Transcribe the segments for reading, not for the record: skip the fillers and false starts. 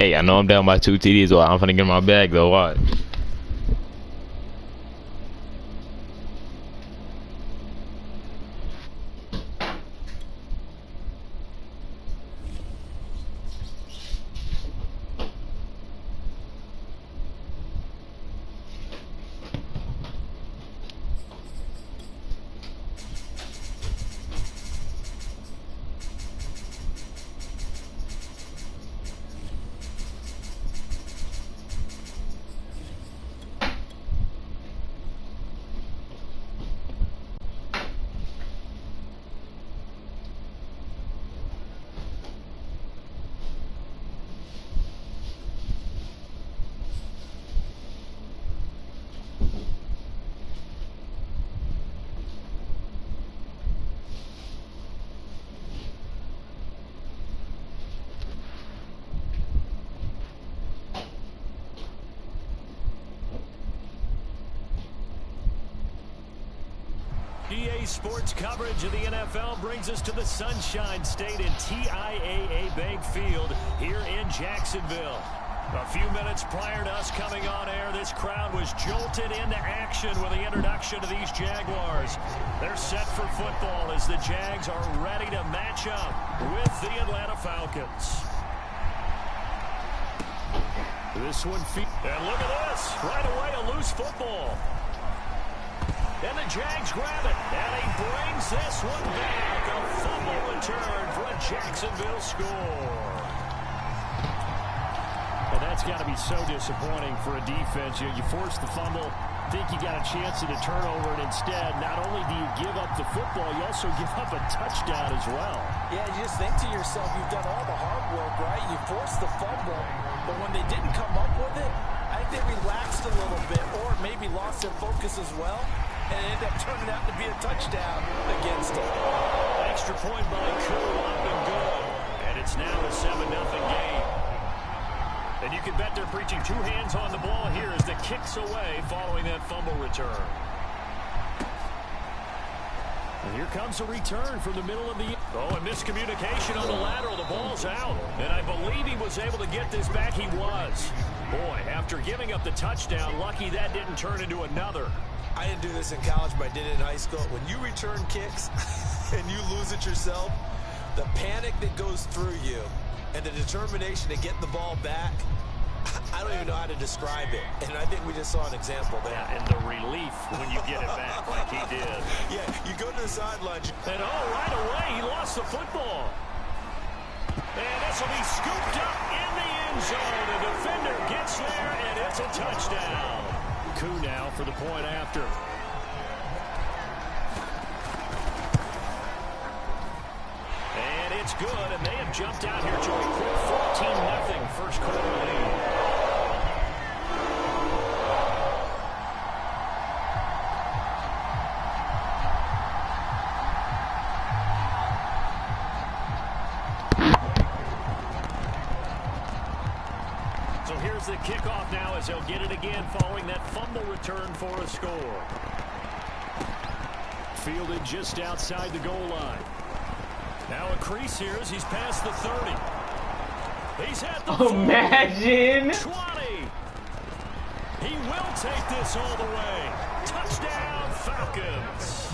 Hey, I know I'm down by 2 TDs, so I'm finna get my bag though. What? EA Sports coverage of the NFL brings us to the Sunshine State in TIAA Bank Field here in Jacksonville. A few minutes prior to us coming on air, this crowd was jolted into action with the introduction to these Jaguars. They're set for football as the Jags are ready to match up with the Atlanta Falcons. This one, and look at this, right away a loose football. And the Jags grab it, and he brings this one back. A fumble return for a Jacksonville score. And that's got to be so disappointing for a defense. You force the fumble, think you got a chance at a turnover, and instead, not only do you give up the football, you also give up a touchdown as well. Yeah, you just think to yourself, you've done all the hard work, right? You forced the fumble, but when they didn't come up with it, I think they relaxed a little bit, or maybe lost their focus as well. And it ended up turning out to be a touchdown against them. Extra point by Koo up and good. And it's now a 7-0 game. And you can bet they're preaching two hands on the ball here as the kick's away following that fumble return. And here comes a return from the middle of the... Oh, and miscommunication on the lateral. The ball's out. And I believe he was able to get this back. He was. Boy, after giving up the touchdown, lucky that didn't turn into another. I didn't do this in college, but I did it in high school. When you return kicks and you lose it yourself, the panic that goes through you and the determination to get the ball back, I don't even know how to describe it. And I think we just saw an example there. Yeah, and the relief when you get it back like he did. Yeah, you go to the sideline. And right away, he lost the football. And this will be scooped up in the end zone. The defender gets there, and it's a touchdown. Koo now for the point after. And it's good, and they have jumped out here to a quick 14-0 first quarter lead. So here's the kickoff now as they'll get it again following that fumble return for a score. Fielded just outside the goal line. Now a crease here as he's past the 30. He's at the 40, Imagine 20. He will take this all the way. Touchdown, Falcons.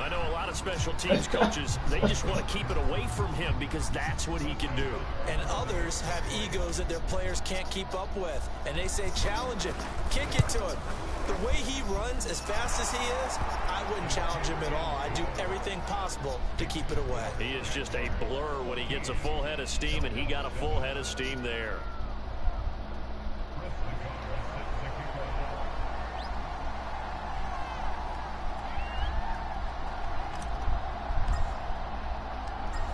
I know a lot of special teams coaches, they just want to keep it away from him because that's what he can do. And others have egos that their players can't keep up with. And they say, challenge him, kick it to him. The way he runs as fast as he is, I wouldn't challenge him at all. I'd do everything possible to keep it away. He is just a blur when he gets a full head of steam, and he got a full head of steam there.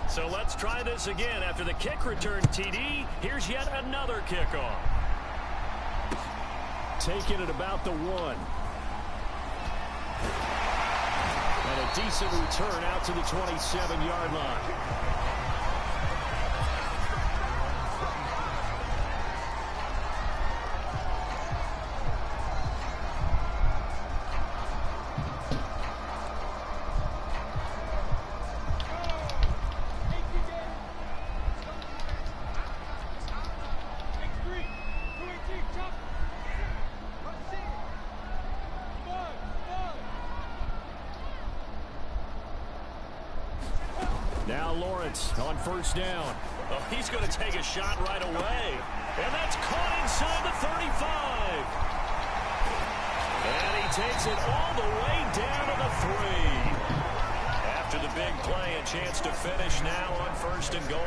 So let's try this again. After the kick return TD, here's yet another kickoff. Taken at about the 1. And a decent return out to the 27-yard line. Now Lawrence on first down. Oh, he's going to take a shot right away. And that's caught inside the 35. And he takes it all the way down to the 3. After the big play, a chance to finish now on first and goal.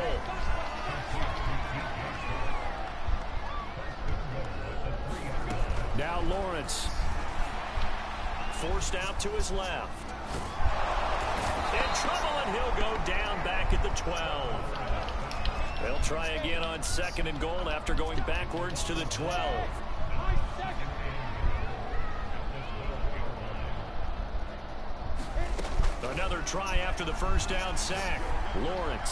Now Lawrence. Forced out to his left. In trouble, and he'll go down back at the 12. They'll try again on second and goal after going backwards to the 12. Another try after the first down sack. Lawrence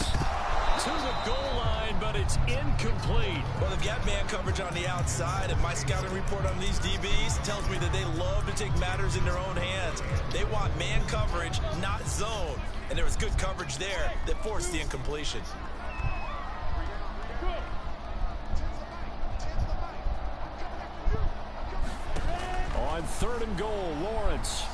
to the goal line, but it's incomplete. Well, they've got man coverage on the outside, and my scouting report on these DBs tells me that they love to take matters in their own hands. They want man coverage, not zone. And there was good coverage there that forced the incompletion. On third and goal, Lawrence.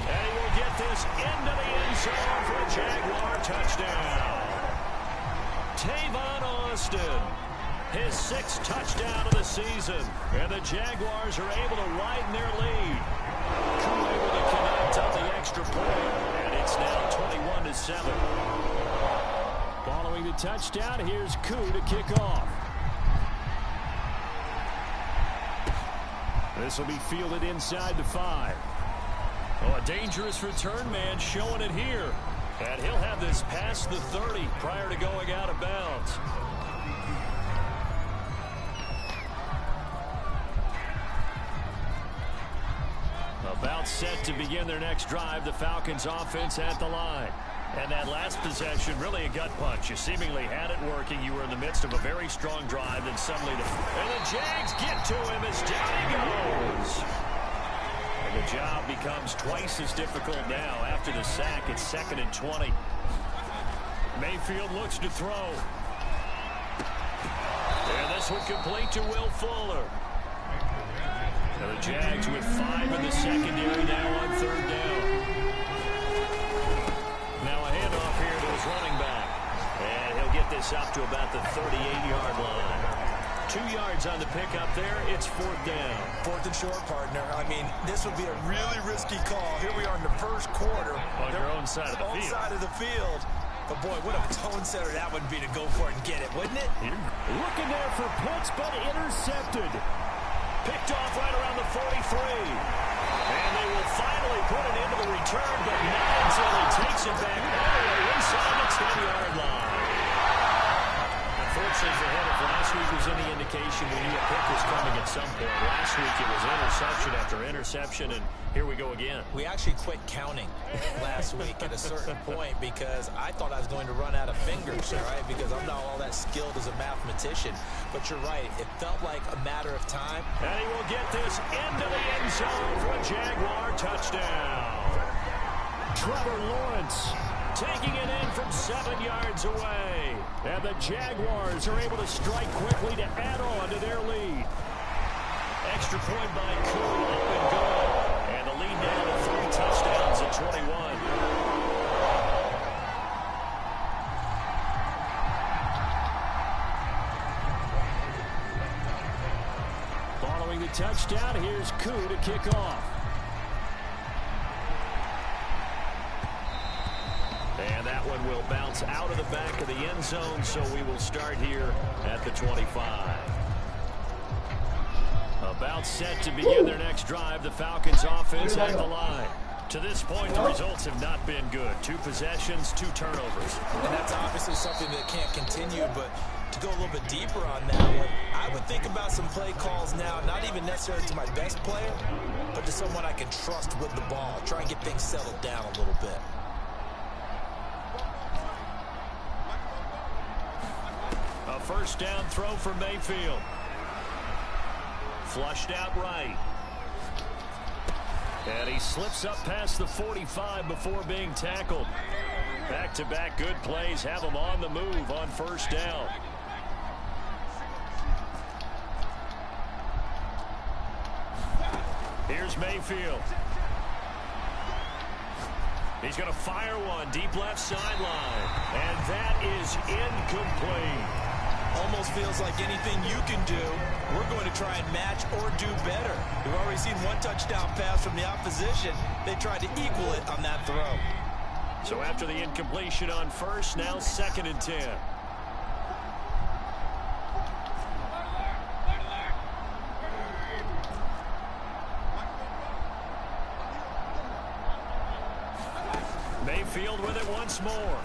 And he will get this into the end zone for a Jaguar touchdown. Tavon Austin, his 6th touchdown of the season. And the Jaguars are able to widen their lead. Koo able to connect on the extra point. And it's now 21-7. Following the touchdown, here's Koo to kick off. This will be fielded inside the 5. Oh, a dangerous return man showing it here. And he'll have this past the 30 prior to going out of bounds. About set to begin their next drive, the Falcons offense at the line. And that last possession, really a gut punch. You seemingly had it working. You were in the midst of a very strong drive, then suddenly and the Jags get to him as down he goes. And the job becomes twice as difficult now after the sack. It's 2nd and 20. Mayfield looks to throw. And this one complete to Will Fuller. And the Jags with 5 in the secondary now on third down. Now a handoff here to his running back. And he'll get this up to about the 38-yard line. 2 yards on the pickup there. It's 4th down. 4th and short, partner. I mean, this would be a really risky call. Here we are in the first quarter. On your own side of the field. Own side of the field. But, boy, what a tone setter that would be to go for it and get it, wouldn't it? Looking there for Pitts, but intercepted. Picked off right around the 43. And they will finally put it into the return, but not until he takes it back all the way inside the 10-yard line. Unfortunately for him, if last week was any indication, we knew a pick was coming at some point. Last week it was interception after interception, and here we go again. We actually quit counting last week at a certain point because I thought I was going to run out of fingers, all right, because I'm not all that skilled as a mathematician. But you're right, it felt like a matter of time. And he will get this into the end zone for a Jaguar touchdown. Trevor Lawrence taking it in from 7 yards away. And the Jaguars are able to strike quickly to add on to their lead. Extra point by Koo, up and good. And the lead down to 3 touchdowns at 21. Following the touchdown, here's Koo to kick off. And that one will bounce out of the back of the end zone, so we will start here at the 25. About set to begin their next drive, the Falcons offense at the line. To this point, the results have not been good. 2 possessions, 2 turnovers. And that's obviously something that can't continue, but to go a little bit deeper on that one, I would think about some play calls now, not even necessarily to my best player, but to someone I can trust with the ball. Try and get things settled down a little bit. A first down throw for Mayfield. Flushed out right. And he slips up past the 45 before being tackled. Back-to-back good plays have him on the move on first down. Here's Mayfield. He's going to fire one deep left sideline. And that is incomplete. Almost feels like anything you can do, we're going to try and match or do better. We've already seen one touchdown pass from the opposition. They tried to equal it on that throw. So after the incompletion on first, now 2nd and 10. Mayfield with it once more.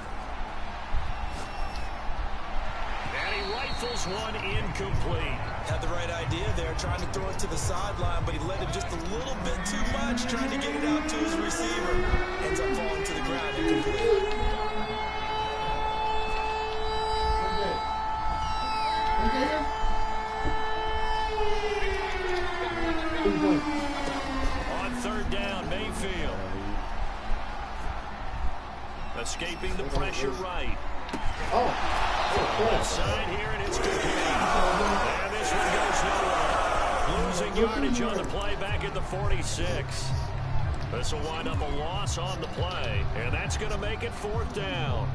And he rifles one incomplete. Had the right idea there, trying to throw it to the sideline, but he let it just a little bit too much, trying to get it out to his receiver. Ends up falling to the ground incomplete. On 3rd down, Mayfield. Escaping the pressure right. Side here, and it's complete. And this one goes nowhere. Losing yardage on the play back at the 46. This will wind up a loss on the play, and that's going to make it 4th down.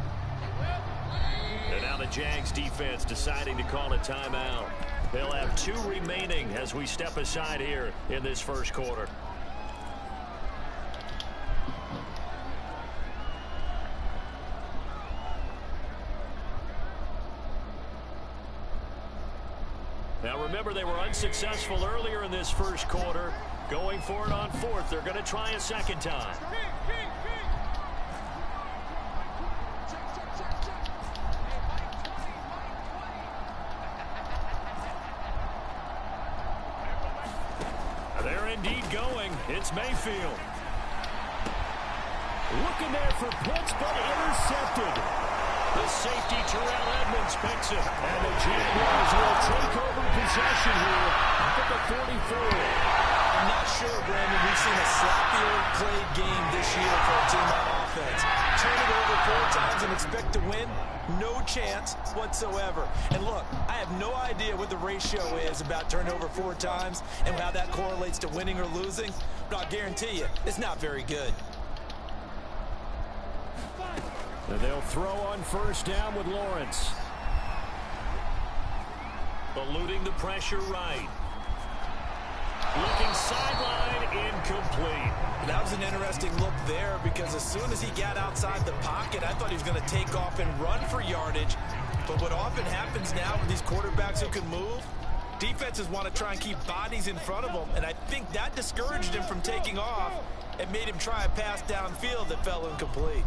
And now the Jags defense deciding to call a timeout. They'll have 2 remaining as we step aside here in this first quarter. Now remember, they were unsuccessful earlier in this first quarter. Going for it on 4th. They're going to try a 2nd time. They're indeed going. It's Mayfield. Looking there for Pitts, but intercepted. The safety, Terrell Edmonds, picks it. And the Jaguars will take over possession here at the 44. I'm not sure, Brandon, we've seen a sloppier played game this year for a team on offense. Turn it over 4 times and expect to win? No chance whatsoever. And look, I have no idea what the ratio is about turnover 4 times and how that correlates to winning or losing, but I'll guarantee you, it's not very good. And they'll throw on 1st down with Lawrence. Eluding the pressure right. Looking sideline, incomplete. That was an interesting look there because as soon as he got outside the pocket, I thought he was going to take off and run for yardage. But what often happens now with these quarterbacks who can move, defenses want to try and keep bodies in front of them, and I think that discouraged him from taking off and made him try a pass downfield that fell incomplete.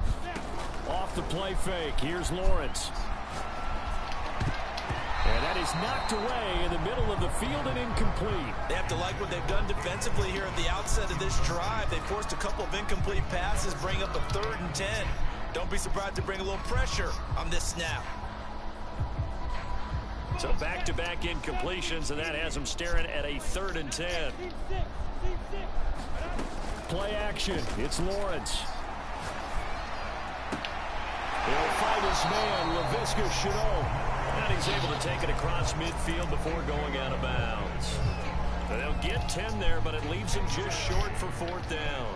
Off the play fake, here's Lawrence. And that is knocked away in the middle of the field and incomplete. They have to like what they've done defensively here at the outset of this drive. They forced a couple of incomplete passes, bring up a 3rd and 10. Don't be surprised to bring a little pressure on this snap. So back-to-back incompletions, and that has them staring at a 3rd and 10. Play action, it's Lawrence. He'll fight his man, Laviska Shenault. And he's able to take it across midfield before going out of bounds. They'll get 10 there, but it leaves him just short for 4th down.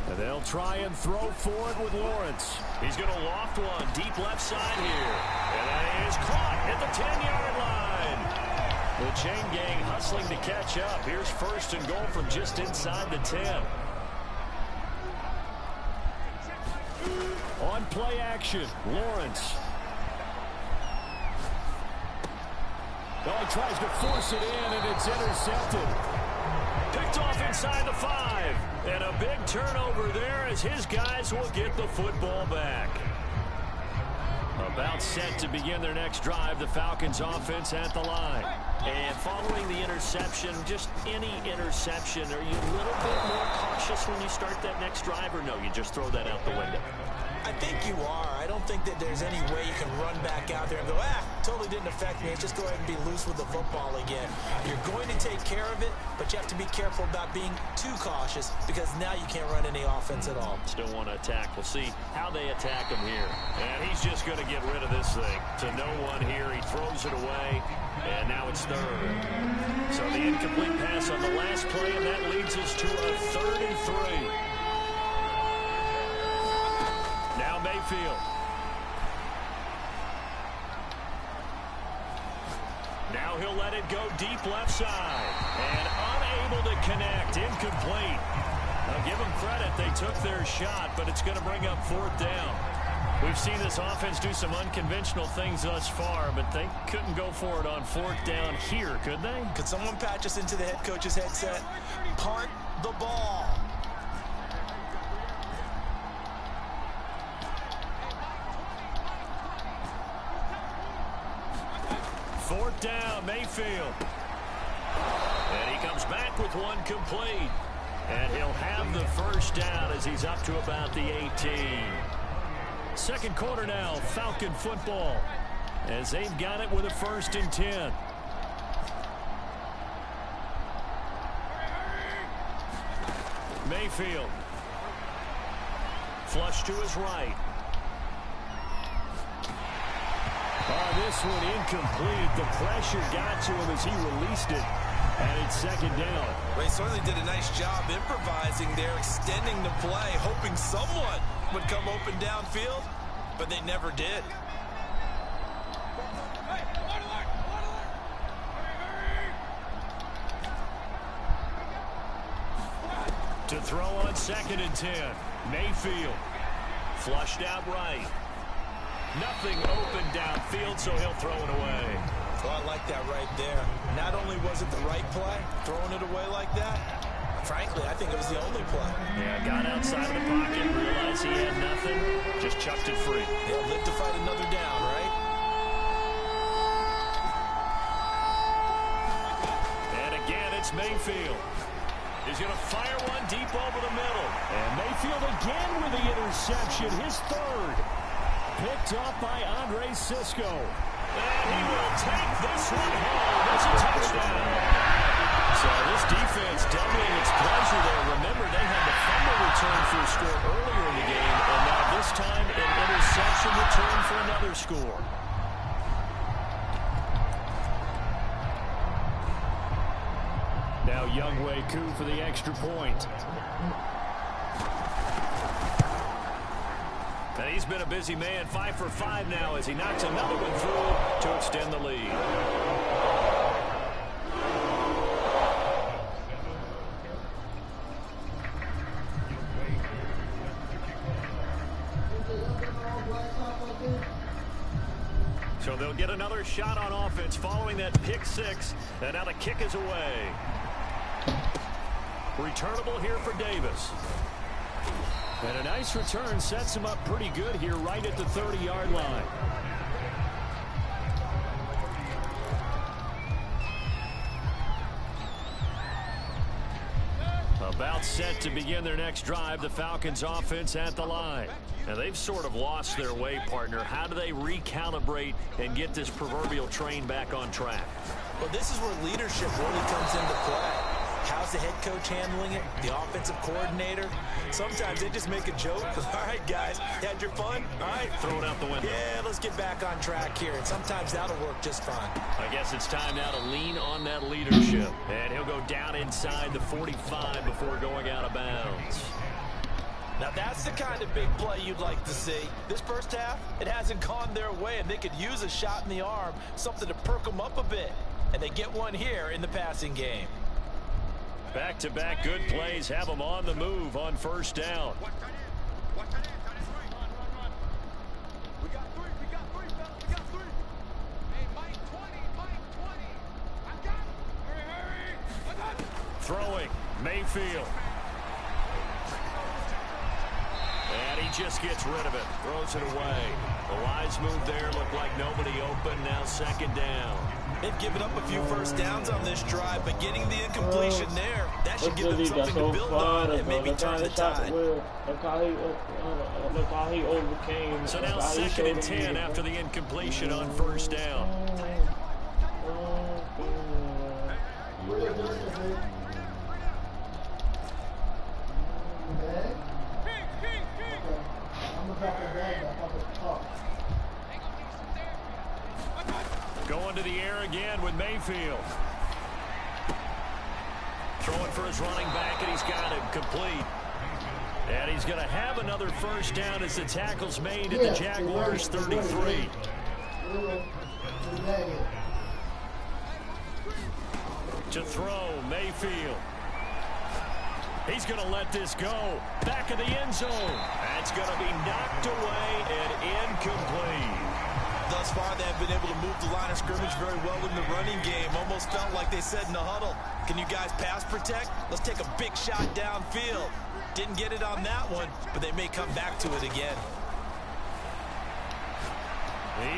And they'll try and throw for it with Lawrence. He's going to loft one deep left side here. And that is caught at the 10-yard line. The chain gang hustling to catch up. Here's 1st and goal from just inside the 10. On play action, Lawrence. Oh, he tries to force it in, and it's intercepted. Picked off inside the 5. And a big turnover there as his guys will get the football back. About set to begin their next drive, the Falcons offense at the line. And following the interception, just any interception, are you a little bit more cautious when you start that next drive, or no, you just throw that out the window? I think you are. I don't don't think that there's any way you can run back out there and go, totally didn't affect me. Just go ahead and be loose with the football again. You're going to take care of it, but you have to be careful about being too cautious because now you can't run any offense at all. Still want to attack. We'll see how they attack him here. And he's just going to get rid of this thing. To no one here. He throws it away, and now it's third. So the incomplete pass on the last play, and that leads us to a 3rd and 3. Now Mayfield. Now he'll let it go deep left side. And unable to connect. Incomplete. Now give them credit. They took their shot, but it's going to bring up 4th down. We've seen this offense do some unconventional things thus far, but they couldn't go for it on 4th down here, could they? Could someone patch us into the head coach's headset? Punt the ball. Fourth down, Mayfield. And he comes back with one complete. And he'll have the first down as he's up to about the 18. Second quarter now, Falcon football, as they've got it with a 1st and 10. Mayfield. Flush to his right. Oh, this one incomplete. The pressure got to him as he released it. And it's 2nd down. Well, he certainly did a nice job improvising there, extending the play, hoping someone would come open downfield, but they never did. To throw on 2nd and 10. Mayfield. Flushed out right. Nothing open downfield, so he'll throw it away. Oh, I like that right there. Not only was it the right play, throwing it away like that, frankly, I think it was the only play. Yeah, got outside of the pocket, realized he had nothing, just chucked it free. They'll live to fight another down, right? And again, it's Mayfield. He's going to fire one deep over the middle. And Mayfield again with the interception, his 3rd. Picked up by Andre Cisco. And he will take this one home. It's a touchdown. So this defense doubling its pleasure there. Remember, they had the fumble return for a score earlier in the game, and now this time an interception return for another score. Now Younghoe Koo for the extra point. And he's been a busy man, 5 for 5 now as he knocks another one through to extend the lead. So they'll get another shot on offense following that pick 6, and now the kick is away. Returnable here for Davis. And a nice return sets him up pretty good here right at the 30-yard line. About set to begin their next drive, the Falcons offense at the line. Now they've sort of lost their way, partner. How do they recalibrate and get this proverbial train back on track? Well, this is where leadership really comes into play. How's the head coach handling it? The offensive coordinator? Sometimes they just make a joke. All right, guys, had your fun? All right. Throw it out the window. Yeah, let's get back on track here. And sometimes that'll work just fine. I guess it's time now to lean on that leadership. And he'll go down inside the 45 before going out of bounds. Now, that's the kind of big play you'd like to see. This first half, it hasn't gone their way, and they could use a shot in the arm, something to perk them up a bit. And they get one here in the passing game. Back-to-back good plays have them on the move on 1st down. Throwing, Mayfield. And he just gets rid of it, throws it away. The wise move there looked like nobody open, now 2nd down. They've given up a few first downs on this drive, but getting the incompletion there, that should give them something to build on and maybe turn the tide. Look how he overcame. So now 2nd and 10 after the incompletion on first down. Going to the air again with Mayfield. Throwing for his running back, and he's got him complete. And he's going to have another first down as the tackle's made at the Jaguars' 33. To throw, Mayfield. He's going to let this go. Back of the end zone. That's going to be knocked away and incomplete. Thus far, they've been able to move the line of scrimmage very well in the running game. Almost felt like they said in the huddle, can you guys pass protect? Let's take a big shot downfield. Didn't get it on that one, but they may come back to it again.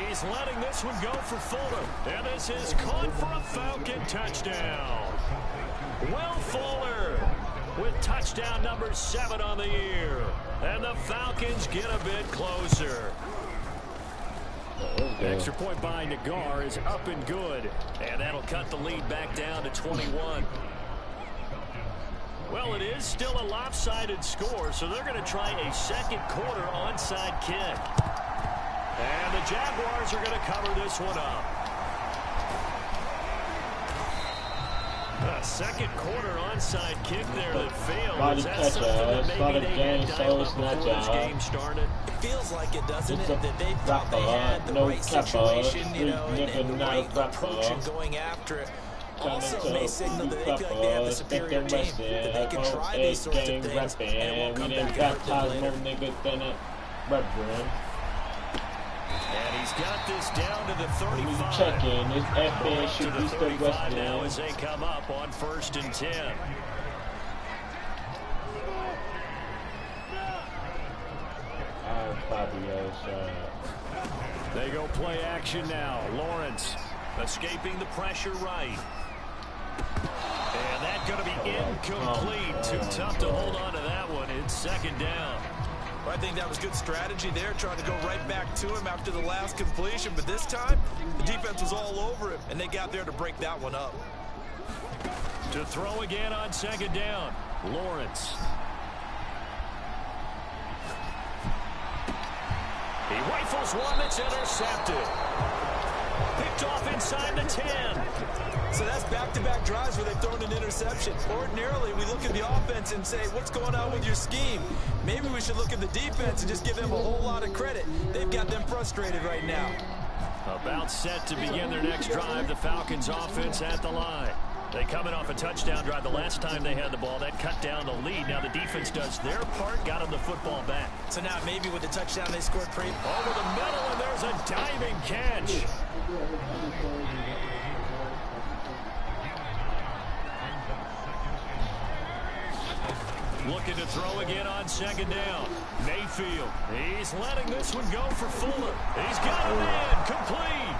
He's letting this one go for Fuller. And this is caught for a Falcon touchdown. Will Fuller with touchdown number 7 on the year. And the Falcons get a bit closer. Extra point by Nagar is up and good. And that'll cut the lead back down to 21. Well, it is still a lopsided score, so they're going to try a second quarter onside kick. And the Jaguars are going to cover this one up. A second quarter onside kick there that failed. Is that something that maybe they had dialed up before this game started? It feels like it, doesn't it? That they thought they had the right situation, you know, and the right approach in going after it. Also may signal that they feel like they have the superior team, that they can try these sorts of things and won't come back and hurt them later. And he's got this down to the 35. Checking. This FA should be still West now as they come up on 1st and 10. They go play action now. Lawrence escaping the pressure right. And that's going to be incomplete. Too tough to hold on to that one. It's 2nd down. I think that was good strategy there, trying to go right back to him after the last completion. But this time, the defense was all over him, and they got there to break that one up. To throw again on 2nd down, Lawrence. He rifles one that's intercepted. Picked off inside the 10. So that's back-to-back drives where they've thrown an interception. Ordinarily, we look at the offense and say, what's going on with your scheme? Maybe we should look at the defense and just give them a whole lot of credit. They've got them frustrated right now. About set to begin their next drive, the Falcons offense at the line. They coming off a touchdown drive the last time they had the ball. That cut down the lead. Now the defense does their part, got them the football back. So now maybe with the touchdown they scored over the middle, and there's a diving catch. Looking to throw again on 2nd down. Mayfield. He's letting this one go for Fuller. He's got it in. Complete.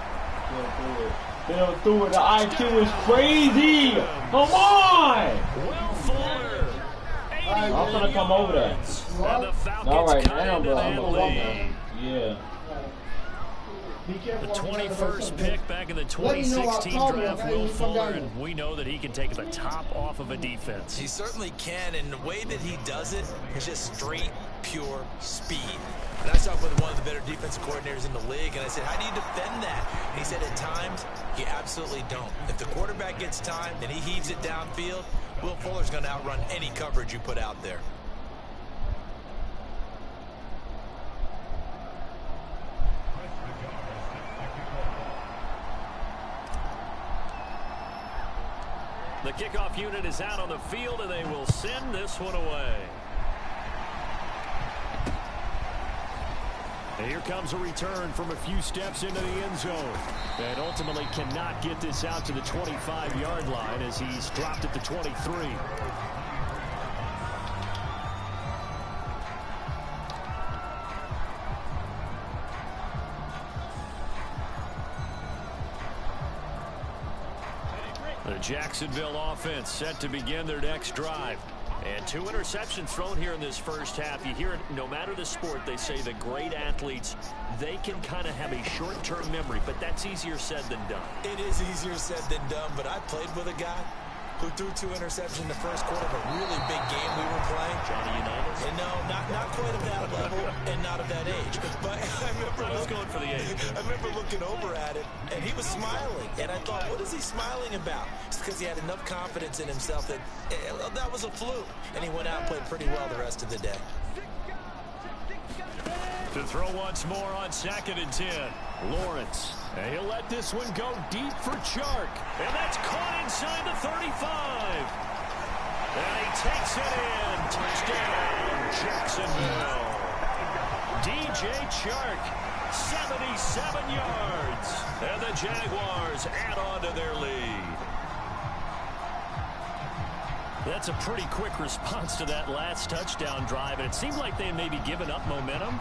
They don't do it. The IQ is crazy. Come on. Will Fuller. I'm gonna come over there. And the Falcons Not right cut now, into bro. that lead. Yeah. The 21st pick back in the 2016 draft, Will Fuller, and we know that he can take the top off of a defense. He certainly can, and the way that he does it is just straight, pure speed. And I talked with one of the better defensive coordinators in the league, and I said, how do you defend that? And he said, at times, you absolutely don't. If the quarterback gets time and he heaves it downfield, Will Fuller's going to outrun any coverage you put out there. The kickoff unit is out on the field, and they will send this one away. And here comes a return from a few steps into the end zone. And ultimately cannot get this out to the 25-yard line as he's dropped at the 23. The Jacksonville offense set to begin their next drive. And 2 interceptions thrown here in this first half. You hear it, no matter the sport, they say the great athletes, they can kind of have a short-term memory, but that's easier said than done. It is easier said than done, but I played with a guy who threw 2 interceptions in the first quarter of a really big game we were playing. Johnny Unitas? And no, not quite of that level and not of that age. But I was going for the age. I remember looking over at him, and he was smiling. And I thought, what is he smiling about? It's because he had enough confidence in himself that that was a fluke. And he went out and played pretty well the rest of the day. To throw once more on 2nd and 10. Lawrence. And he'll let this one go deep for Chark. And that's caught inside the 35. And he takes it in. Touchdown, Jacksonville. DJ Chark, 77 yards. And the Jaguars add on to their lead. That's a pretty quick response to that last touchdown drive. And it seemed like they had maybe given up momentum.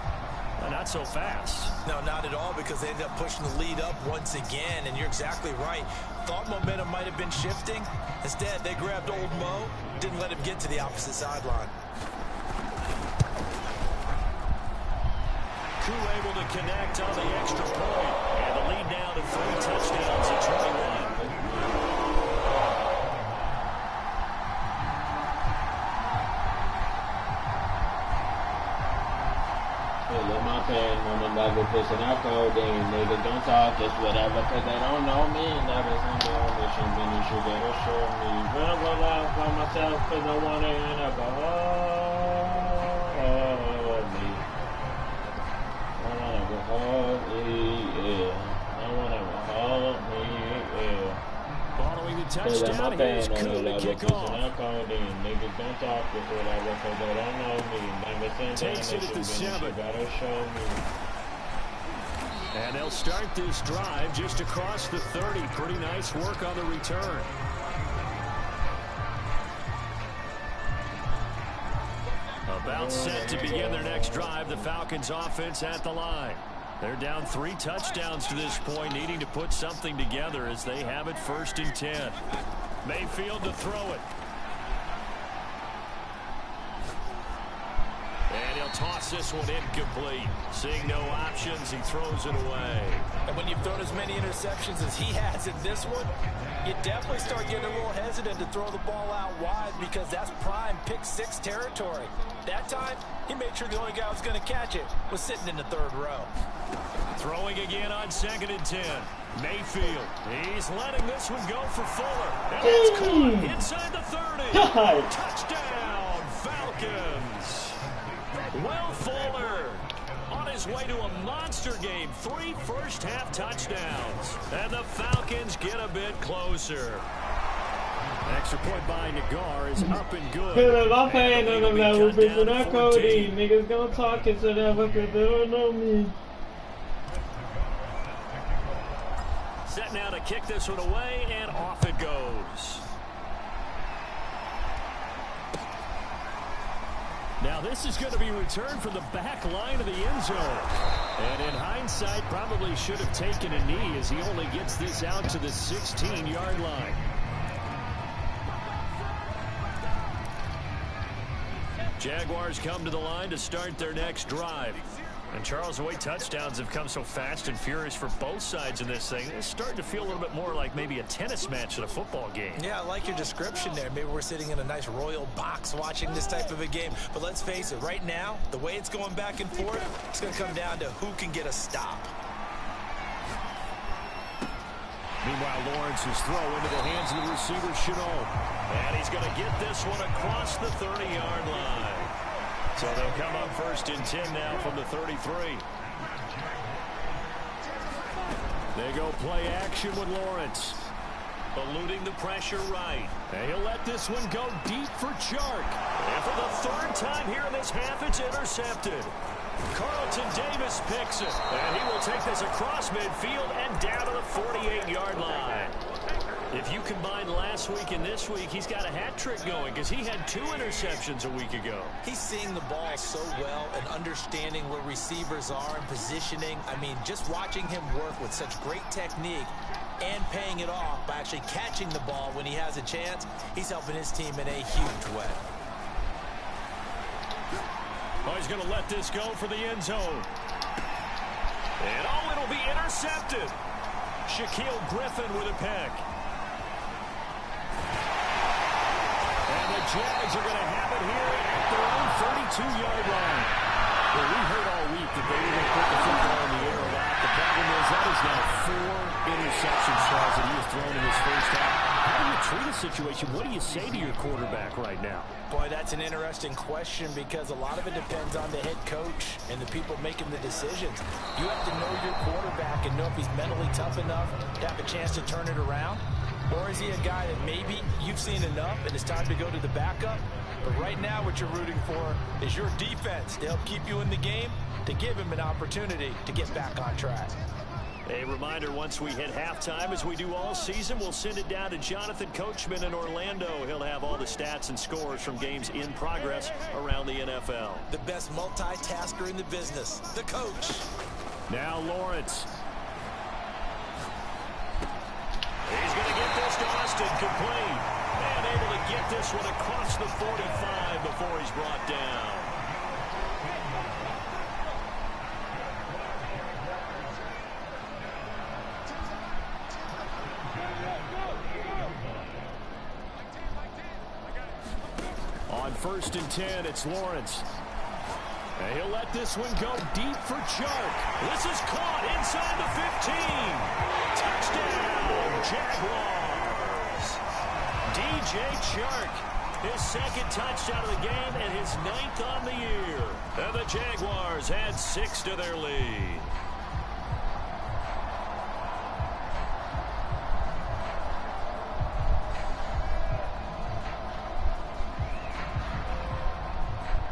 Not so fast. No, not at all, because they ended up pushing the lead up once again, and you're exactly right. Thought momentum might have been shifting. Instead, they grabbed old Mo, didn't let him get to the opposite sideline. Koo able to connect on the extra point, and the lead now to 3 touchdowns at 21. On the level, pushing out codeine. Niggas don't talk, just whatever, cause they don't know me. Never seen me on mission, then you should better show me. Run out by myself, cause I wanna end up me. I wanna hold me, yeah. I wanna hold me, yeah. Following the touchdown, here's Koo to kick off. Niggas don't talk, just whatever, cause they don't know me. Never seen Takes it at the 7. Gotta show me. And they'll start this drive just across the 30. Pretty nice work on the return. About set to begin their next drive. The Falcons offense at the line. They're down 3 touchdowns to this point, needing to put something together as they have it 1st and 10. Mayfield to throw it. And he'll toss this one incomplete. Seeing no options, he throws it away. And when you've thrown as many interceptions as he has in this one, you definitely start getting a little hesitant to throw the ball out wide, because that's prime pick-6 territory. That time, he made sure the only guy who was going to catch it was sitting in the 3rd row. Throwing again on 2nd and 10. Mayfield. He's letting this one go for Fuller. And it's caught inside the 30. Touchdown, Falcons. Will Fuller on his way to a monster game. 3 first-half touchdowns. And the Falcons get a bit closer. Extra point by Nagar is up and good. Cause I'm paying on the level, pushing out codeine. Niggas gonna talk it to them because they don't know me. Set now to kick this one away, and off it goes. Now this is going to be returned from the back line of the end zone. And in hindsight, probably should have taken a knee, as he only gets this out to the 16-yard line. Jaguars come to the line to start their next drive. And Charles, the way touchdowns have come so fast and furious for both sides in this thing, it's starting to feel a little bit more like maybe a tennis match at a football game. Yeah, I like your description there. Maybe we're sitting in a nice royal box watching this type of a game. But let's face it, right now, the way it's going back and forth, it's going to come down to who can get a stop. Meanwhile, Lawrence's throw into the hands of the receiver, Chenault. And he's going to get this one across the 30-yard line. So they'll come up 1st and 10 now from the 33. They go play action with Lawrence. Eluding the pressure right. And he'll let this one go deep for Chark. And for the 3rd time here in this half, it's intercepted. Carlton Davis picks it. And he will take this across midfield and down to the 48-yard line. If you combine last week and this week, he's got a hat trick going, because he had 2 interceptions a week ago. He's seeing the ball so well and understanding where receivers are and positioning. I mean, just watching him work with such great technique, and paying it off by actually catching the ball when he has a chance. He's helping his team in a huge way. Oh, he's going to let this go for the end zone. And oh, it'll be intercepted. Shaquille Griffin with a pick. And the Jags are going to have it here at their own 32-yard line. Well, we heard all week that they were going to put the football in the air a lot. The problem is that is now 4 interceptions, Charles, that he has thrown in his first half. How do you treat a situation? What do you say to your quarterback right now? Boy, that's an interesting question because a lot of it depends on the head coach and the people making the decisions. You have to know your quarterback and know if he's mentally tough enough to have a chance to turn it around. Or is he a guy that maybe you've seen enough and it's time to go to the backup? But right now what you're rooting for is your defense to help keep you in the game, to give him an opportunity to get back on track. A reminder, once we hit halftime, as we do all season, we'll send it down to Jonathan Coachman in Orlando. He'll have all the stats and scores from games in progress around the NFL. The best multitasker in the business, the coach. Now Lawrence. He's going to get this to Austin, complete. And able to get this one across the 45 before he's brought down. On 1st and 10, it's Lawrence. And he'll let this one go deep for Chark. This is caught inside the 15. Touchdown, Jaguars. DJ Chark, his 2nd touchdown of the game and his 9th on the year. And the Jaguars add 6 to their lead.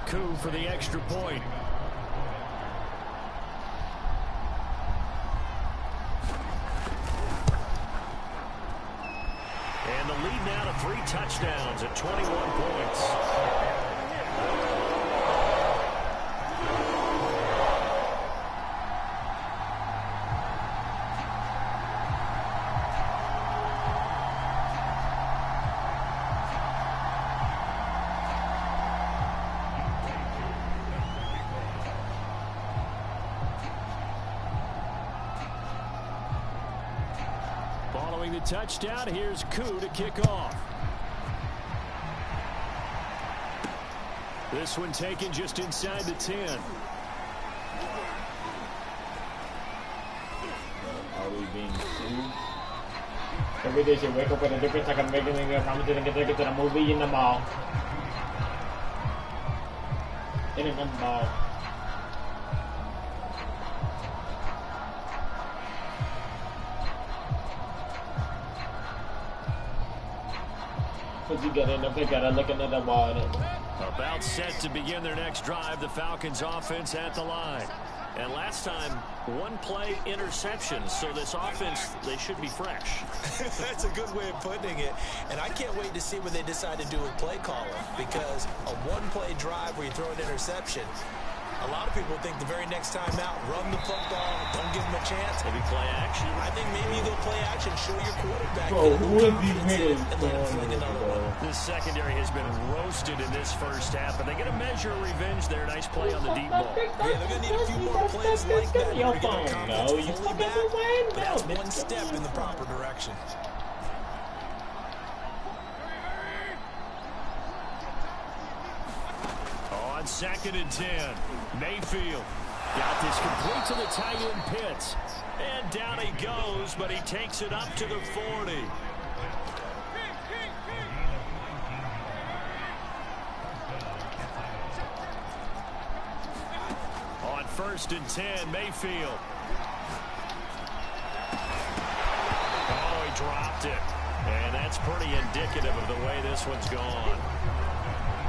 Coup for the extra point. And the lead now to 3 touchdowns at 21 points. Following the touchdown, here's Koo to kick off. This one taken just inside the 10. Are we being sued? Every day she wake up with a different second making a promise to get tickets to the movie in the mall. In the mall. You get in the pick at looking at the ball. About set to begin their next drive, the Falcons offense at the line. And last time, 1 play interception, so this offense, they should be fresh. That's a good way of putting it. And I can't wait to see what they decide to do with play calling, because a 1-play drive where you throw an interception, a lot of people think the very next time out, run the football, don't give them a chance. Maybe play action. I think maybe you go play action, show your quarterback. Bro, who are these niggas? This secondary has been roasted in this first half, but they get a measure of revenge there. Nice play on the deep ball. Yeah, they're going to need a few more plays like that. Your phone, no, you fully back, but that's one step in the proper direction. On 2nd and 10, Mayfield got this complete to the tight end Pitts. And down he goes, but he takes it up to the 40. On 1st and 10, Mayfield. Oh, he dropped it. And that's pretty indicative of the way this one's gone.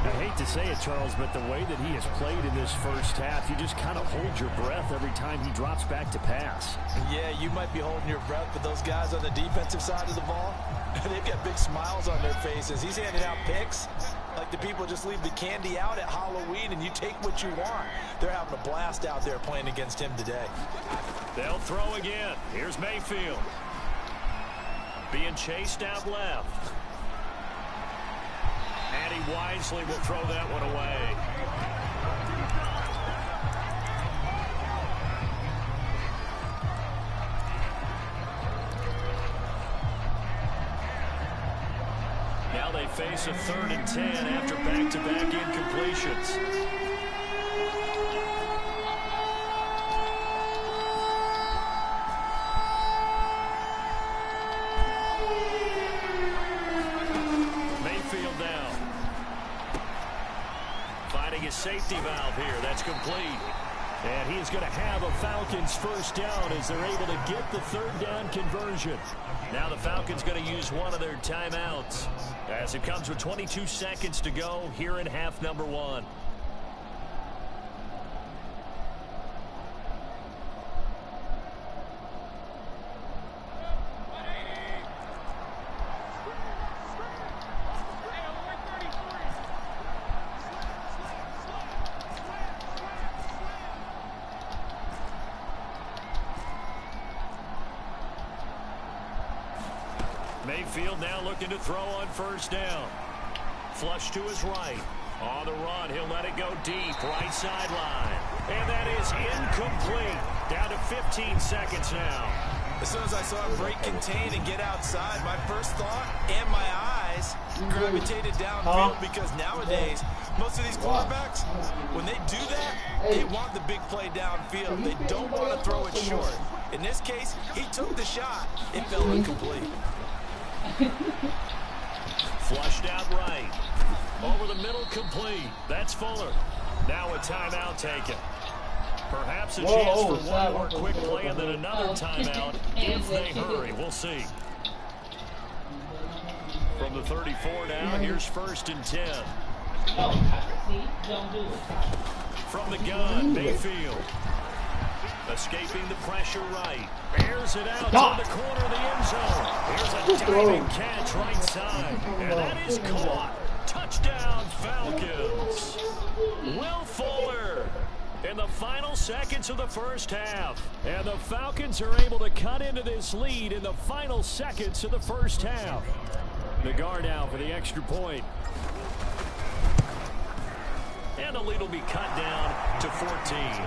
I hate to say it, Charles, but the way that he has played in this first half, you just kind of hold your breath every time he drops back to pass. Yeah, you might be holding your breath, but those guys on the defensive side of the ball, they've got big smiles on their faces. He's handing out picks like the people just leave the candy out at Halloween and you take what you want. They're having a blast out there playing against him today. They'll throw again. Here's Mayfield. Being chased out left. And he wisely will throw that one away. Now they face a 3rd and 10 after back-to-back incompletions. Mayfield down. Finding his safety valve here. That's complete. And he's going to have a Falcons first down as they're able to get the 3rd down conversion. Now the Falcons going to use one of their timeouts as it comes with 22 seconds to go here in half number 1. Mayfield now looking to throw on first down. Flush to his right. On the run, he'll let it go deep, right sideline. And that is incomplete. Down to 15 seconds now. As soon as I saw him break contain and get outside, my first thought and my eyes gravitated downfield because nowadays, most of these quarterbacks, when they do that, they want the big play downfield. They don't want to throw it short. In this case, he took the shot. It fell incomplete. Flushed out right. Over the middle, complete. That's Fuller. Now a timeout taken. Perhaps a chance for one more quick play and then another timeout if they hurry. We'll see. From the 34 now, here's 1st and 10. From the gun, Mayfield. Escaping the pressure right. Airs it out to the corner of the end zone. Here's a diving catch right side. And that is caught. Touchdown, Falcons. Will Fuller in the final seconds of the first half. And the Falcons are able to cut into this lead in the final seconds of the first half. The guard out for the extra point. And the lead will be cut down to 14.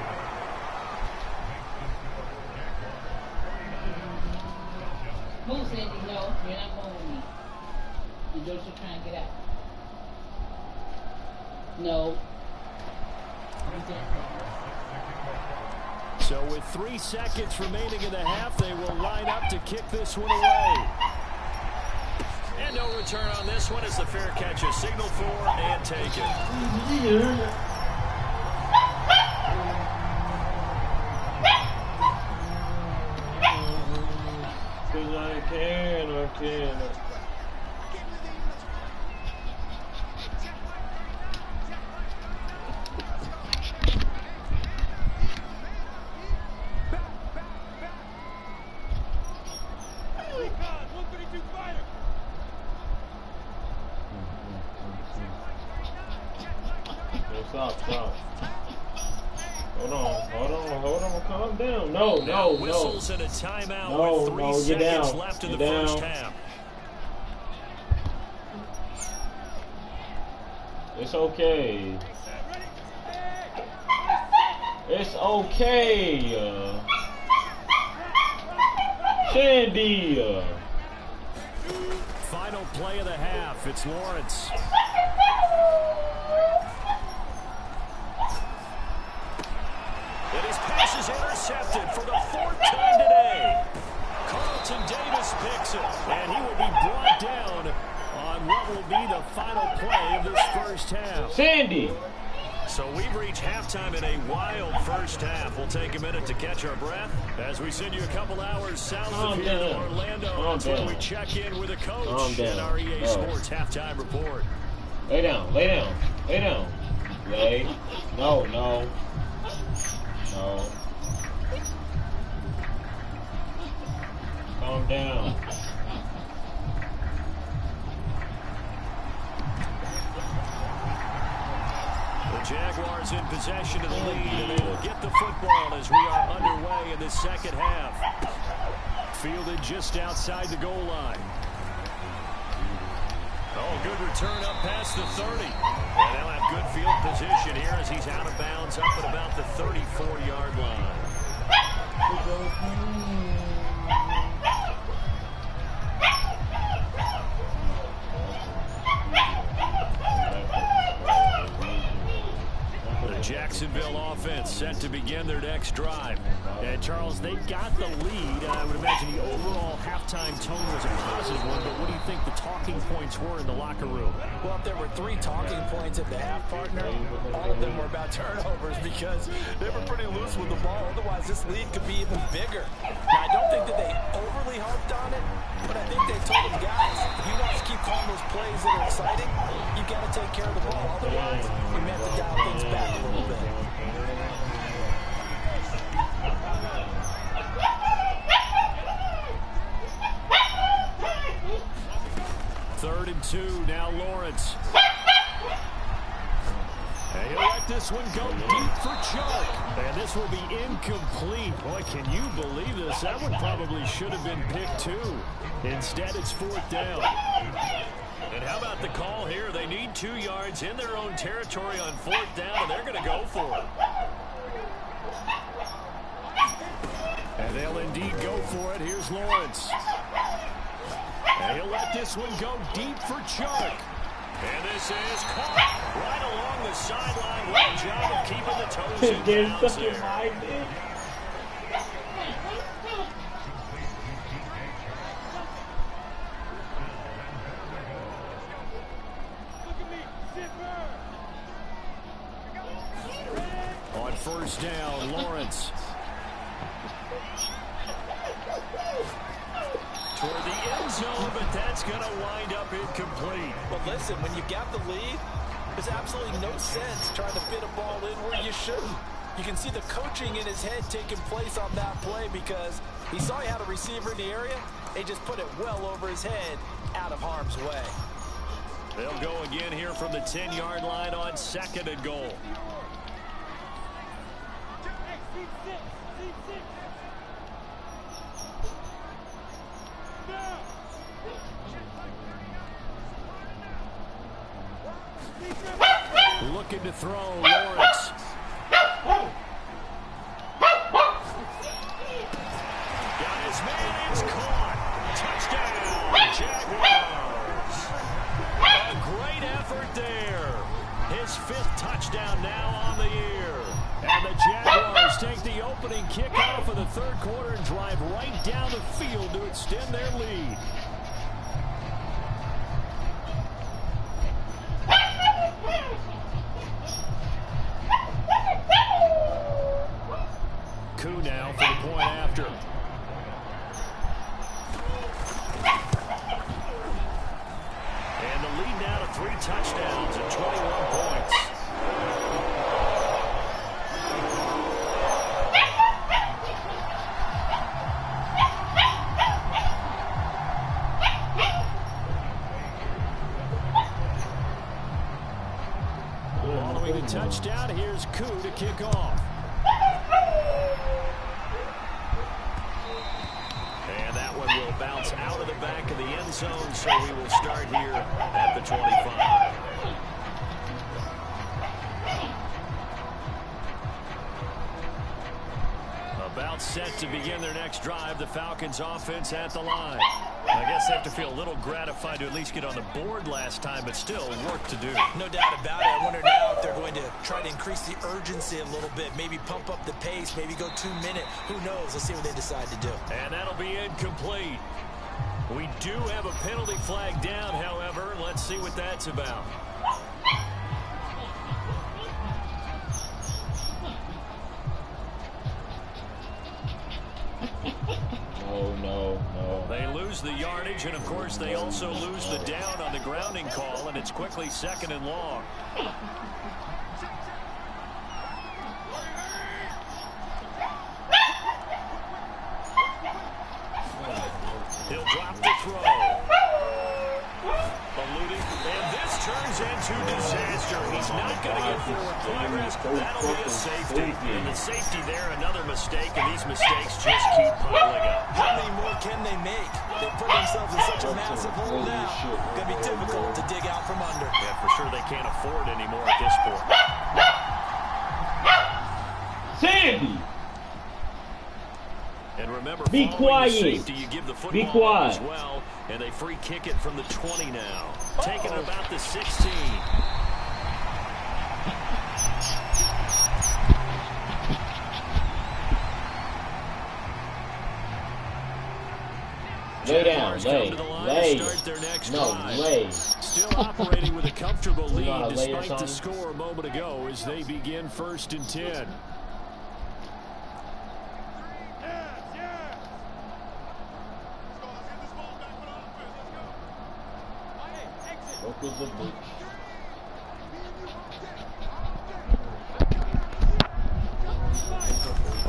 Move, Sandy. No, you're not going with me. And Joseph trying to get out. No. So with 3 seconds remaining in the half, they will line up to kick this one away. And no return on this one as the fair catch is signaled for and taken. I can. Stop. Hold on, calm down. No. Whistles and a timeout with 3 seconds left in the first half. It's okay. It's okay. Sandy. Final play of the half. It's Lawrence. And his pass is intercepted for the 4th time today. Carlton Davis picks it, and he will be brought down on what will be the final play of this first half. Sandy. So we've reached halftime in a wild first half. We'll take a minute to catch our breath as we send you a couple hours south of here to Orlando. That's where we check in with a coach and our EA Sports halftime report. Lay down. No. Calm down. The Jaguars in possession of the lead, and they will get the football as we are underway in the second half. fielded just outside the goal line. Oh, good return up past the 30. And they'll have good field position here as he's out of bounds up at about the 34-yard line. The Jacksonville offense set to begin their next drive. And Charles, they got the lead. I would imagine the overall halftime tone was a positive one, but what do you think the talking points were in the locker room? Well, if there were 3 talking points at the half, partner, all of them were about turnovers because they were pretty loose with the ball. Otherwise, this lead could be even bigger. Now, I don't think that they overly harped on it, but I think they told them, guys, if you want to keep calling those plays that are exciting, you've got to take care of the ball. Otherwise, we may have to dial things back a little bit. Third and 2, now Lawrence. And he'll let this one go deep for Chuck. And this will be incomplete. Boy, can you believe this? That one probably should have been picked too. Instead, it's 4th down. And how about the call here? They need 2 yards in their own territory on 4th down, and they're going to go for it. And they'll indeed go for it. Here's Lawrence. And he'll let this one go deep for Chuck. And this is caught right along the sideline. What a job of keeping the toes in bounds there. On 1st down, Lawrence. Toward the end zone, but that's going to wind up incomplete. But listen, when you got the lead, there's absolutely no sense trying to fit a ball in where you shouldn't. You can see the coaching in his head taking place on that play because he saw he had a receiver in the area. They just put it well over his head, out of harm's way. They'll go again here from the 10-yard line on 2nd and goal. Looking to throw, Lawrence. Got his man, it's caught. Touchdown, Jaguars. A great effort there. His 5th touchdown now on the year. And the Jaguars take the opening kickoff of the 3rd quarter and drive right down the field to extend their lead. Coup now for the point after. And the lead now to 3 touchdowns and 21 points. Following the touchdown, here's Coup to kick off. And that one will bounce out of the back of the end zone, so we will start here at the 25. About set to begin their next drive, the Falcons offense at the line. I guess they have to feel a little gratified to at least get on the board last time, but still work to do. No doubt about it. I wonder now if they're going to try to increase the urgency a little bit, maybe pump up the pace, maybe go 2-minute. Who knows? Let's see what they decide to do. And that'll be incomplete. We do have a penalty flag down, however. Let's see what that's about. No. They lose the yardage, and of course they also lose the down on the grounding call, and it's quickly 2nd and long. He'll drop the throw. Eluding, and this turns into disaster He's not going to get forward progress. That'll be a safety. And the safety there, another mistake, and these mistakes just keep piling up. How many more can they make? They put themselves in such a massive hole now. Going to be difficult to dig out from under. Yeah, for sure they can't afford anymore at this point. Sandy! And remember, be quiet. Safety, you give the football as well, and they free kick it from the 20 now. Taking it about the 16. Lay down, lay. No, lay. Still operating with a comfortable lead despite the score a moment ago as they begin 1st and 10.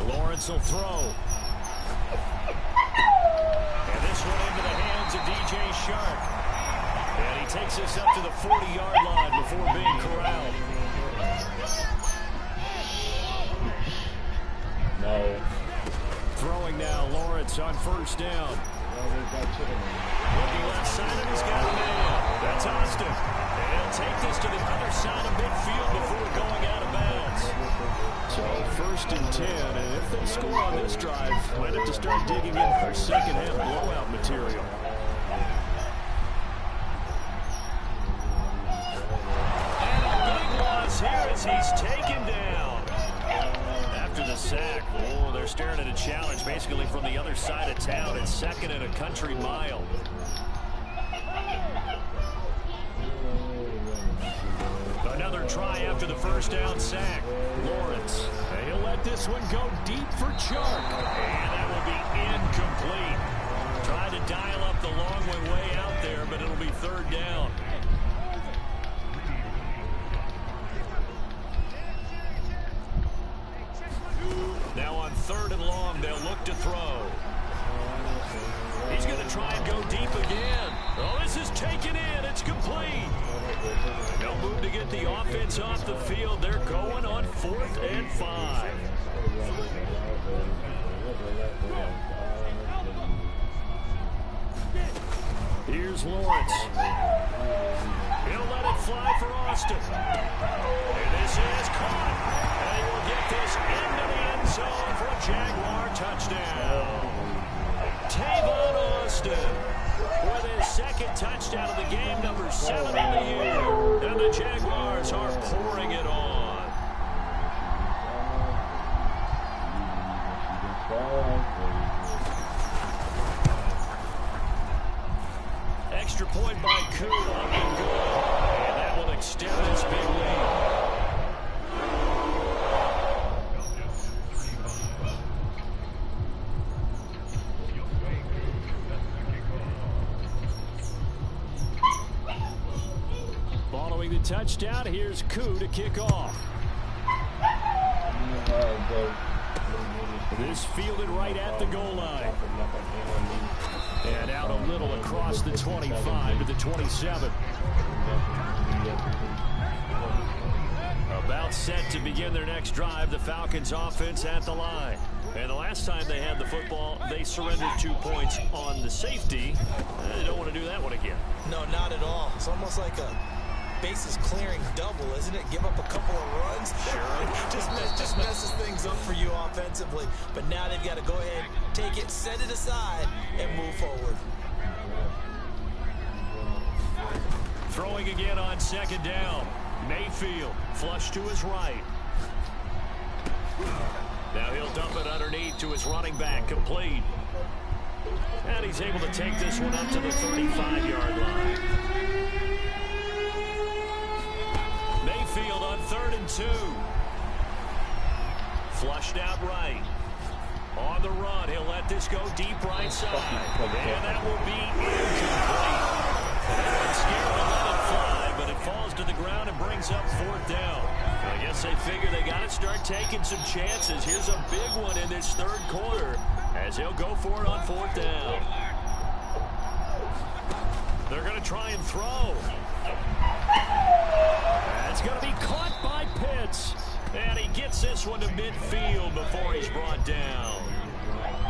Lawrence will throw. And this one into the hands of DJ Shark. And he takes us up to the 40-yard line before being corralled. No. Throwing now, Lawrence on 1st down. Looking left side, and he's got a man. That's Austin. And he'll take this to the other side of midfield before going out of bounds. So 1st and 10, and if they score on this drive, might have to start digging in for second-half blowout material. And a big loss here as he's taken down. After the sack, oh, they're staring at a challenge basically from the other side of town. It's 2nd and a country mile. Another try after the 1st down sack. Lawrence, he'll let this one go deep for Chark. And that will be incomplete. Tried to dial up the long one way out there, but it'll be 3rd down. Now on 3rd and long, they'll look to throw. He's going to try and go deep again. Oh, this is taken in. It's complete. No move to get the offense off the field. They're going on 4th and 5. Here's Lawrence. He'll let it fly for Austin. And this is caught. And he will get this into the end zone for a Jaguar touchdown. Tavon Austin with his 2nd touchdown of the game, number 7 on the year. And the Jaguars are pouring it on. Extra point by Koo on the goal. And that will extend this big lead. Following the touchdown, here's Koo to kick off. This fielded right at the goal line. And out a little across the 25 to the 27. About set to begin their next drive, the Falcons offense at the line. And the last time they had the football, they surrendered 2 points on the safety. They don't want to do that one again. No, not at all. It's almost like a bases clearing double, isn't it? Give up a couple of runs. Sure. just messes things up for you offensively. But now they've got to go ahead, take it, set it aside, and move forward. Throwing again on 2nd down. Mayfield, flush to his right. Now he'll dump it underneath to his running back, complete. And he's able to take this one up to the 35-yard line. Mayfield on 3rd and 2. Flushed out right. On the run, he'll let this go deep right side. And that will be incomplete. Scared to let it fly, but it falls to the ground and brings up 4th down. I guess they figure they got to start taking some chances. Here's a big one in this 3rd quarter as he'll go for it on 4th down. They're going to try and throw. It's going to be caught by Pitts. And he gets this one to midfield before he's brought down.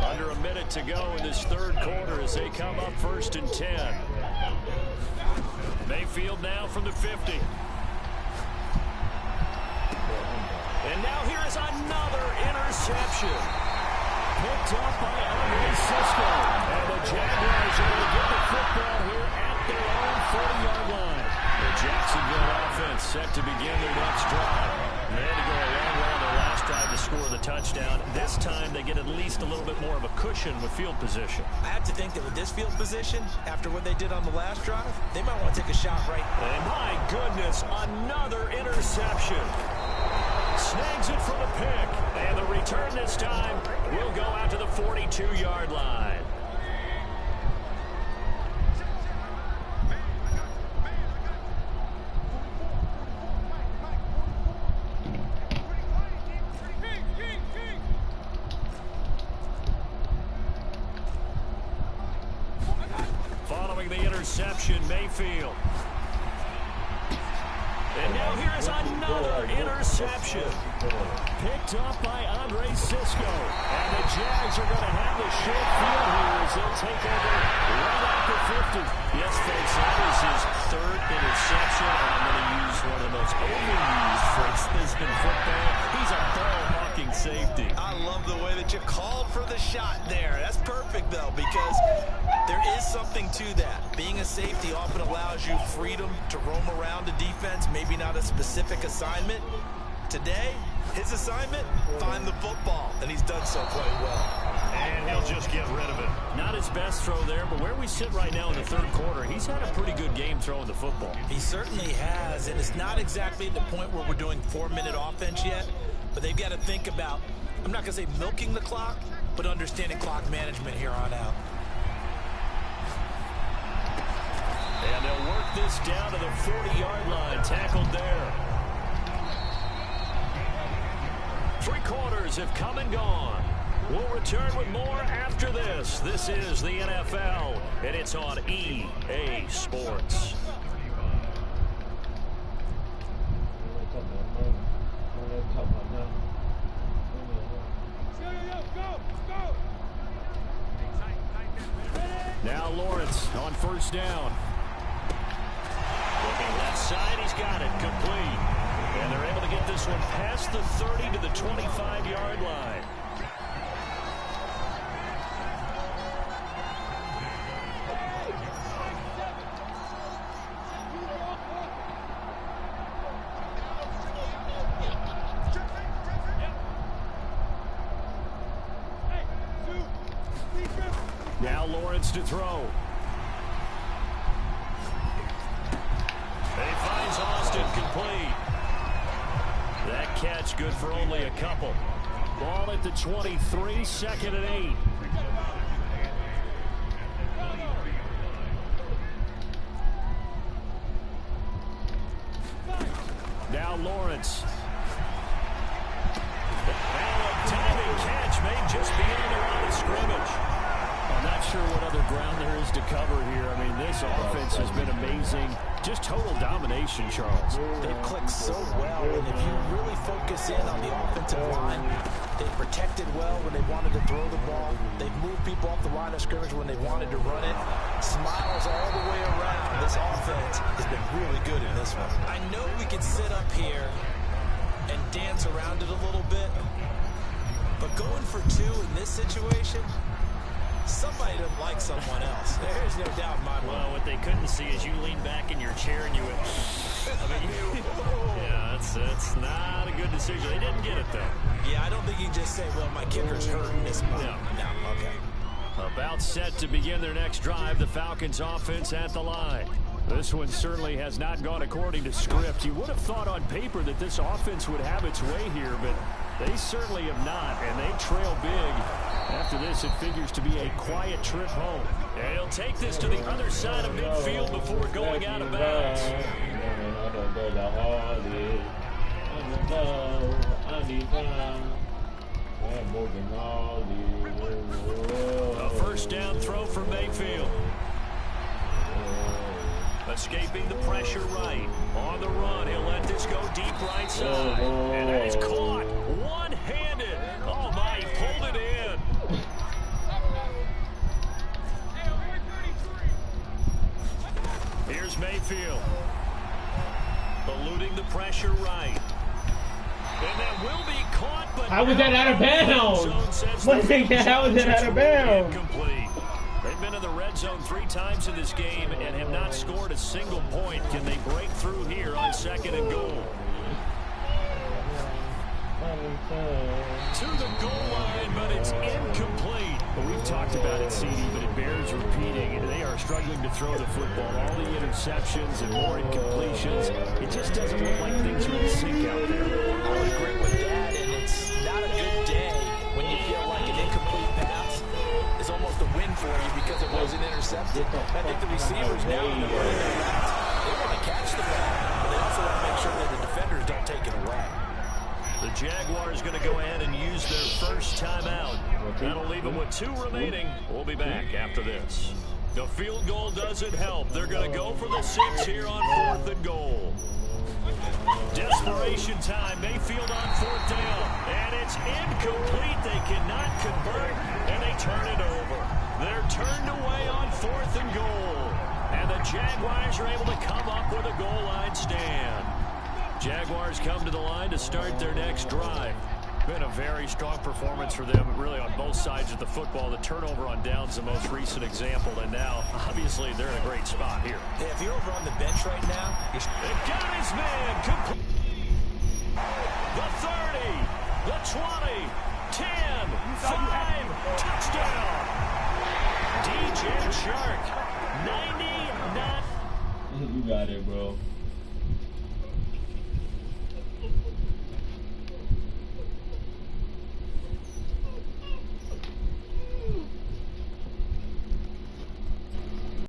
Under a minute to go in this third quarter as they come up 1st and 10. Mayfield now from the 50. And now here is another interception. Picked up by Andre Cisco. And the Jaguars are going to get the football here at their own 40-yard line. The Jacksonville offense set to begin their next drive. They had to go a long way on their last drive to score the touchdown. This time they get at least a little bit more of a cushion with field position. I have to think that with this field position, after what they did on the last drive, they might want to take a shot right. And my goodness, another interception. Snags it for the pick. And the return this time will go out to the 42-yard line. Following the interception, Mayfield. And now here is another interception. Picked up by Andre Cisco. And the Jags are going to have the short field here as they'll take over right at the 50. Yes, folks, that is his third interception. And I'm going to use one of the most overused phrases in football. He's a ball-hawking safety. I love the way that you called for the shot there. That's perfect, though, because there is something to that. Being a safety often allows you freedom to roam around the defense, maybe not a specific assignment. Today, his assignment, find the football, and he's done so quite well. And he'll just get rid of it. Not his best throw there, but where we sit right now in the third quarter, he's had a pretty good game throwing the football. He certainly has, and it's not exactly the point where we're doing 4-minute offense yet, but they've got to think about, I'm not going to say milking the clock, but understanding clock management here on out. And they'll work this down to the 40-yard line, tackled there. 3 quarters have come and gone. We'll return with more after this. This is the NFL, and it's on EA Sports. Now Lawrence on 1st down. Looking left side, he's got it, complete. And they're able to get this one past the 30 to the 25-yard line. Now Lawrence to throw. And he finds Austin complete. That catch good for only a couple. Ball at the 23, 2nd and 8. Now Lawrence. Now a timing catch made just beyond the line of scrimmage. I'm not sure what other ground there is to cover here. I mean, this offense has been amazing. Just total domination, Charles. They've clicked so well, and if you really focus in on the offensive line, they've protected well when they wanted to throw the ball. They've moved people off the line of scrimmage when they wanted to run it. Smiles all the way around. This offense has been really good in this one. I know we can sit up here and dance around it a little bit, but going for 2 in this situation, somebody doesn't like someone else. There's no doubt in my mind. Well, what they couldn't see is you lean back in your chair and you went, I mean, yeah, that's not a good decision. They didn't get it, though. Yeah, I don't think you can just say, well, my kicker's hurt in this moment. No, okay. About set to begin their next drive, the Falcons offense at the line. This one certainly has not gone according to script. You would have thought on paper that this offense would have its way here, but they certainly have not, and they trail big. After this, it figures to be a quiet trip home. And he'll take this to the other side of midfield before going out of bounds. A 1st down throw for Mayfield. A escaping the pressure right. On the run, he'll let this go deep right side. And that is caught one-handed. Oh, my, he pulled it in. Here's Mayfield. Eluding the pressure right. And that will be caught, but how was that out of bounds? How was that out of bounds? Incomplete. They've been in the red zone 3 times in this game and have not scored a single point. Can they break through here on 2nd and goal? To the goal line, but it's incomplete. Well, we've talked about it, CD, but it bears repeating. They are struggling to throw the football. All the interceptions and more incompletions. It just doesn't look like things are in sync out there. I would agree with that, and it's not a good day when you feel like an incomplete pass is almost a win for you because it wasn't intercepted. I think the receivers now in the running their routes, they want to catch the ball, but they also want to make sure that the defenders don't take it away. The Jaguars going to go ahead and use their first timeout. That'll leave them with 2 remaining. We'll be back after this. The field goal doesn't help. They're going to go for the 6 here on 4th and goal. Desperation time. Mayfield on 4th down. And it's incomplete. They cannot convert, and they turn it over. They're turned away on 4th and goal. And the Jaguars are able to come up with a goal line stand. Jaguars come to the line to start their next drive. Been a very strong performance for them, really, on both sides of the football. The turnover on downs, the most recent example, and now, obviously, they're in a great spot here. Yeah, if you're over on the bench right now, they got his man. The 30, the 20, 10, 5, touchdown. DJ Shark, 99. You got it, bro.